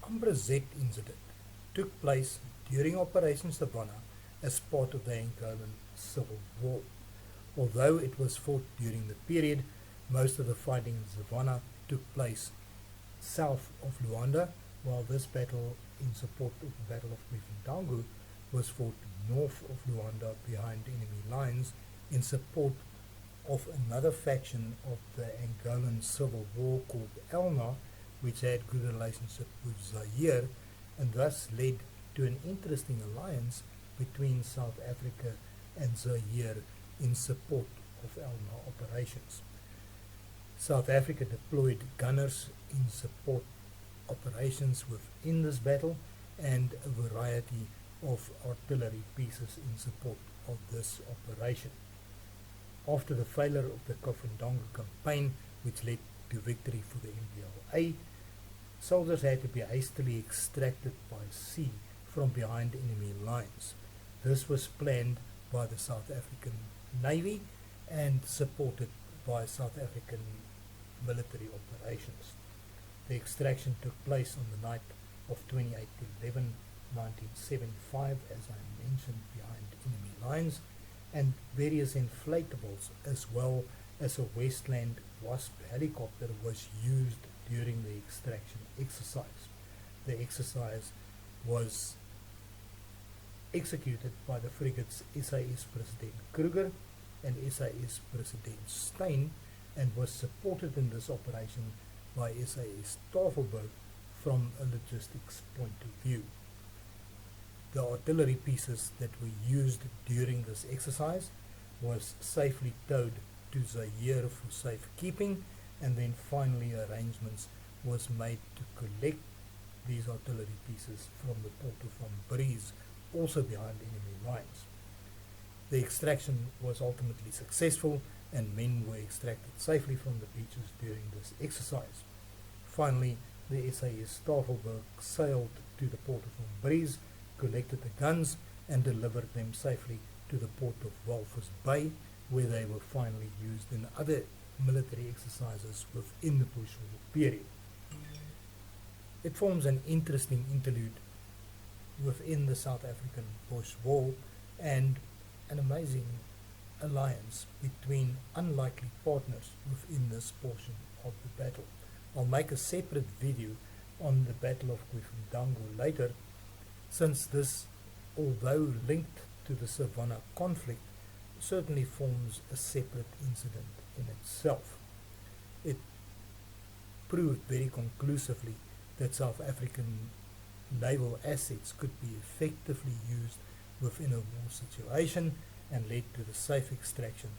Ambrizette Incident took place during Operation Savannah as part of the Angolan Civil War. Although it was fought during the period, most of the fighting in Savannah took place south of Luanda, while this battle in support of the Battle of Kwifndango was fought north of Luanda behind enemy lines in support of another faction of the Angolan Civil War called ALNA, which had good relationship with Zaire and thus led to an interesting alliance between South Africa and Zaire in support of ALNA operations. South Africa deployed gunners in support operations within this battle and a variety of artillery pieces in support of this operation. After the failure of the Kwifndango campaign, which led to victory for the MPLA, soldiers had to be hastily extracted by sea from behind enemy lines. This was planned by the South African Navy and supported by South African military operations. The extraction took place on the night of 28/11/1975, as I mentioned, behind enemy lines, and various inflatables as well as a Westland Wasp helicopter was used during the extraction exercise. The exercise was executed by the frigates SAS President Kruger and SAS President Steyn and was supported in this operation by SAS Tafelberg from a logistics point of view. The artillery pieces that were used during this exercise was safely towed to Zaire for safekeeping, and then finally arrangements was made to collect these artillery pieces from the port of Ambrizette, also behind enemy lines. The extraction was ultimately successful and men were extracted safely from the beaches during this exercise. Finally, the SAS Tafelberg sailed to the port of Ambrizette, collected the guns and delivered them safely to the port of Walvis Bay, where they were finally used in other military exercises within the post-war period. It forms an interesting interlude within the South African post-war and an amazing alliance between unlikely partners within this portion of the battle. I'll make a separate video on the Battle of Kwifndango later, since this, although linked to the Savannah conflict, certainly forms a separate incident in itself. It proved very conclusively that South African naval assets could be effectively used within a war situation and led to the safe extraction